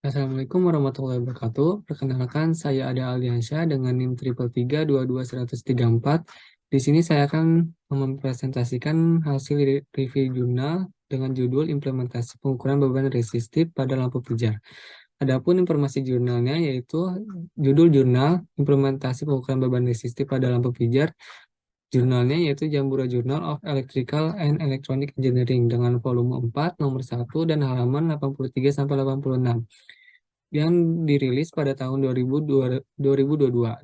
Assalamualaikum warahmatullahi wabarakatuh. Perkenalkan, saya Ade Aldiansyah dengan NIM 3332234. Di sini saya akan mempresentasikan hasil review jurnal dengan judul Implementasi Pengukuran Beban Resistif pada Lampu Pijar. Adapun informasi jurnalnya yaitu judul jurnal Implementasi Pengukuran Beban Resistif pada Lampu Pijar. Jurnalnya yaitu Jambura Journal of Electrical and Electronic Engineering dengan volume 4, nomor 1, dan halaman 83-86 yang dirilis pada tahun 2022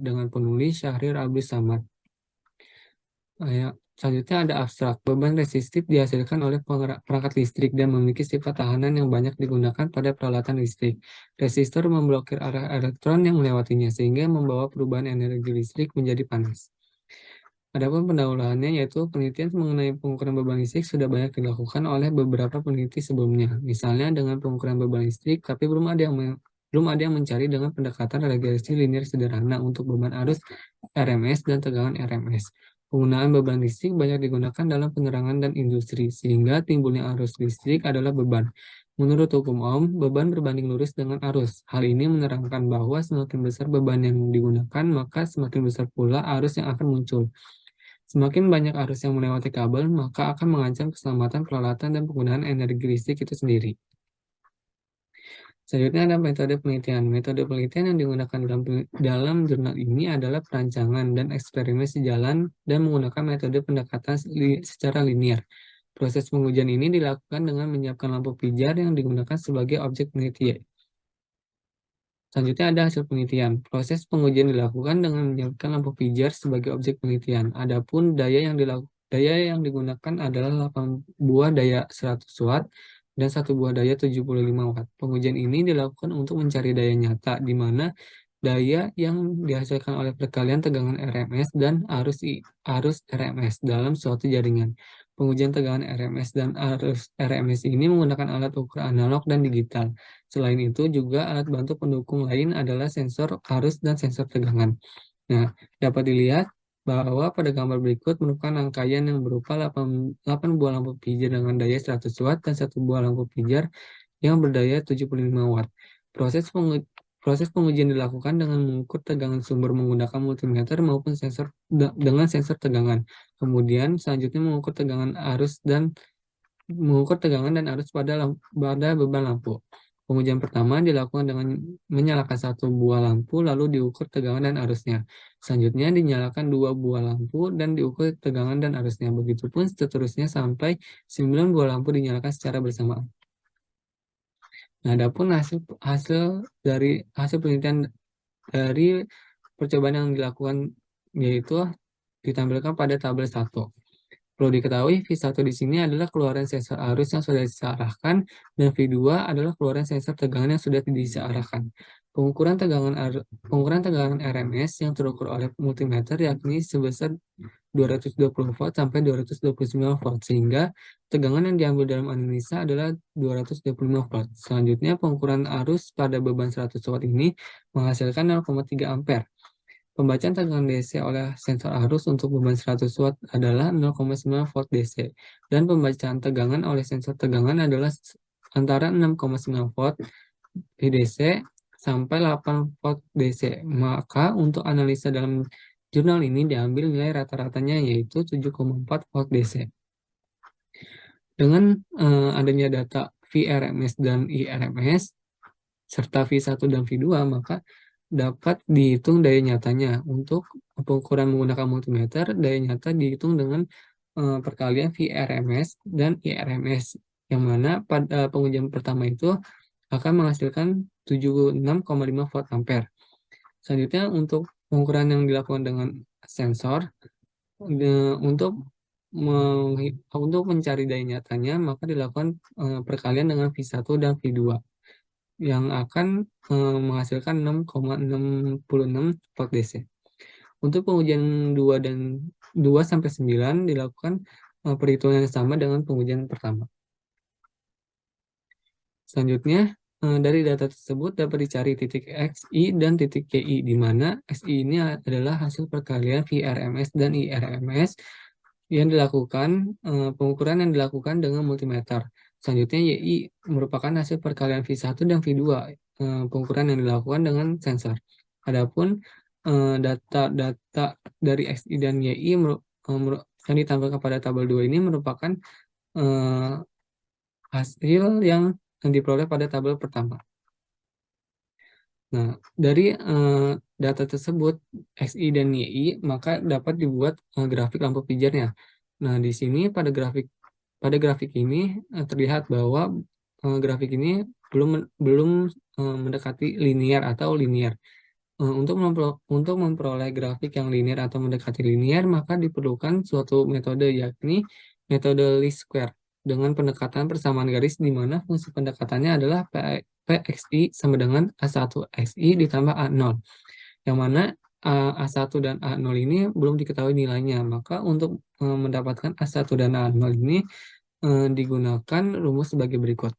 dengan penulis Syahrir Abdus Samad. Selanjutnya ada abstrak. Beban resistif dihasilkan oleh perangkat listrik dan memiliki sifat tahanan yang banyak digunakan pada peralatan listrik. Resistor memblokir arah elektron yang melewatinya sehingga membawa perubahan energi listrik menjadi panas. Adapun pendahuluannya yaitu penelitian mengenai pengukuran beban listrik sudah banyak dilakukan oleh beberapa peneliti sebelumnya. Misalnya dengan pengukuran beban listrik, tapi belum ada yang mencari dengan pendekatan regresi linear sederhana untuk beban arus RMS dan tegangan RMS. Penggunaan beban listrik banyak digunakan dalam penerangan dan industri, sehingga timbulnya arus listrik adalah beban. Menurut hukum Ohm, beban berbanding lurus dengan arus. Hal ini menerangkan bahwa semakin besar beban yang digunakan, maka semakin besar pula arus yang akan muncul. Semakin banyak arus yang melewati kabel, maka akan mengancam keselamatan peralatan dan penggunaan energi listrik itu sendiri. Selanjutnya ada metode penelitian. Metode penelitian yang digunakan dalam jurnal ini adalah perancangan dan eksperimen sejalan dan menggunakan metode pendekatan secara linear. Proses pengujian ini dilakukan dengan menyiapkan lampu pijar yang digunakan sebagai objek penelitian. Selanjutnya ada hasil penelitian. Proses pengujian dilakukan dengan menyiapkan lampu pijar sebagai objek penelitian. Adapun daya yang digunakan adalah 8 buah daya 100 watt dan 1 buah daya 75 watt. Pengujian ini dilakukan untuk mencari daya nyata, di mana daya yang dihasilkan oleh perkalian tegangan RMS dan arus RMS dalam suatu jaringan. Pengujian tegangan RMS dan arus RMS ini menggunakan alat ukur analog dan digital. Selain itu juga alat bantu pendukung lain adalah sensor arus dan sensor tegangan. Nah, dapat dilihat bahwa pada gambar berikut merupakan rangkaian yang berupa 8 buah lampu pijar dengan daya 100 watt dan 1 buah lampu pijar yang berdaya 75 watt. Proses pengujian dilakukan dengan mengukur tegangan sumber menggunakan multimeter maupun dengan sensor tegangan. Kemudian selanjutnya mengukur tegangan dan arus pada beban lampu. Pengujian pertama dilakukan dengan menyalakan 1 buah lampu lalu diukur tegangan dan arusnya. Selanjutnya dinyalakan 2 buah lampu dan diukur tegangan dan arusnya. Begitupun seterusnya sampai 9 buah lampu dinyalakan secara bersamaan. Nah, adapun hasil penelitian dari percobaan yang dilakukan yaitu ditampilkan pada tabel 1. Perlu diketahui V1 di sini adalah keluaran sensor arus yang sudah disearahkan dan V2 adalah keluaran sensor tegangan yang sudah disearahkan. Pengukuran tegangan RMS yang terukur oleh multimeter yakni sebesar 220 volt sampai 229 volt sehingga tegangan yang diambil dalam analisa adalah 225 volt. Selanjutnya pengukuran arus pada beban 100 watt ini menghasilkan 0,3 ampere. Pembacaan tegangan DC oleh sensor arus untuk beban 100 watt adalah 0,9 volt DC dan pembacaan tegangan oleh sensor tegangan adalah antara 6,9 volt DC sampai 8 volt DC. Maka untuk analisa dalam jurnal ini diambil nilai rata-ratanya yaitu 7,4 volt DC. Dengan adanya data VRMS dan IRMS serta V1 dan V2 maka dapat dihitung daya nyatanya. Untuk pengukuran menggunakan multimeter, daya nyata dihitung dengan perkalian VRMS dan IRMS, yang mana pada pengujian pertama itu akan menghasilkan 76,5 volt ampere. Selanjutnya untuk pengukuran yang dilakukan dengan sensor, untuk mencari daya nyatanya maka dilakukan perkalian dengan V1 dan V2 yang akan menghasilkan 6,66 volt DC. Untuk pengujian 2 sampai 9 dilakukan perhitungan yang sama dengan pengujian pertama. Selanjutnya, dari data tersebut dapat dicari titik XI dan titik KI, di mana XI ini adalah hasil perkalian VRMS dan IRMS yang dilakukan, pengukuran yang dilakukan dengan multimeter. Selanjutnya YI merupakan hasil perkalian V1 dan V2 pengukuran yang dilakukan dengan sensor. Adapun data-data dari XI dan YI yang ditampilkan pada tabel 2 ini merupakan eh, hasil yang diperoleh pada tabel pertama. Nah, dari data tersebut XI dan YI maka dapat dibuat grafik lampu pijarnya. Nah, di sini pada grafik ini terlihat bahwa grafik ini belum mendekati linear atau linear. Untuk memperoleh grafik yang linear atau mendekati linear, maka diperlukan suatu metode, yakni metode least square dengan pendekatan persamaan garis, di mana fungsi pendekatannya adalah PXI sama dengan A1XI ditambah A0, yang mana A1 dan A0 ini belum diketahui nilainya. Maka untuk mendapatkan A1 dan A0 ini digunakan rumus sebagai berikut.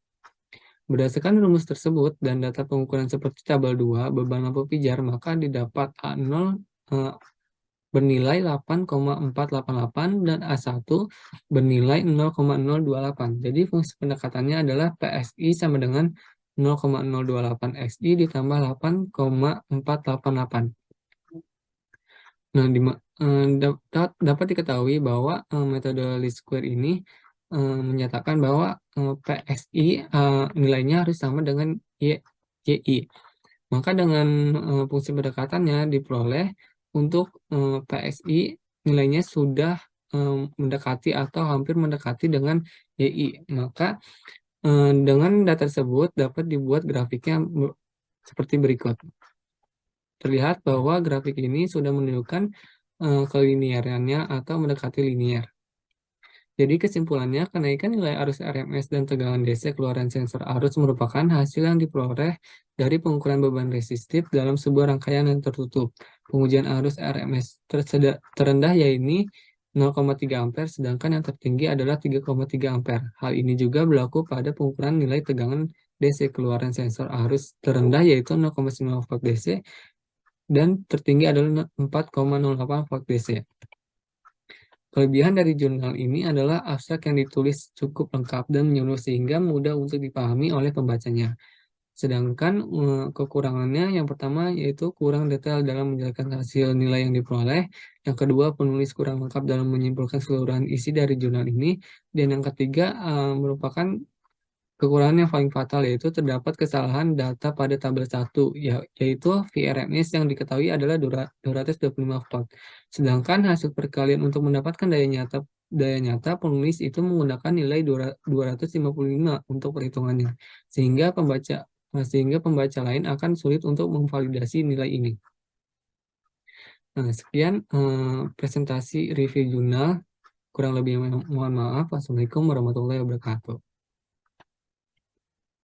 Berdasarkan rumus tersebut dan data pengukuran seperti tabel 2 beban lampu pijar, maka didapat A0 bernilai 8,488 dan A1 bernilai 0,028. Jadi fungsi pendekatannya adalah PSI sama dengan 0,028 XI ditambah 8,488. Nah, dapat diketahui bahwa metode least square ini menyatakan bahwa PSI nilainya harus sama dengan YI. Maka dengan fungsi pendekatannya diperoleh untuk PSI nilainya sudah mendekati atau hampir mendekati dengan YI. Maka dengan data tersebut dapat dibuat grafiknya seperti berikut. Terlihat bahwa grafik ini sudah menunjukkan keliniarannya atau mendekati linier. Jadi kesimpulannya, kenaikan nilai arus RMS dan tegangan DC keluaran sensor arus merupakan hasil yang diperoleh dari pengukuran beban resistif dalam sebuah rangkaian yang tertutup. Pengujian arus RMS terendah yaitu 0,3 ampere, sedangkan yang tertinggi adalah 3,3 ampere. Hal ini juga berlaku pada pengukuran nilai tegangan DC keluaran sensor arus terendah yaitu 0,9 volt DC dan tertinggi adalah 4,08 volt DC. Kelebihan dari jurnal ini adalah abstrak yang ditulis cukup lengkap dan menyeluruh sehingga mudah untuk dipahami oleh pembacanya. Sedangkan kekurangannya yang pertama yaitu kurang detail dalam menjelaskan hasil nilai yang diperoleh. Yang kedua, penulis kurang lengkap dalam menyimpulkan keseluruhan isi dari jurnal ini. Dan yang ketiga merupakan kekurangan yang paling fatal, yaitu terdapat kesalahan data pada tabel 1, yaitu VRMS yang diketahui adalah 225 volt. Sedangkan hasil perkalian untuk mendapatkan daya nyata penulis itu menggunakan nilai 255 untuk perhitungannya. Sehingga pembaca lain akan sulit untuk memvalidasi nilai ini. Nah, sekian presentasi review jurnal. Kurang lebih mohon maaf. Wassalamualaikum warahmatullahi wabarakatuh.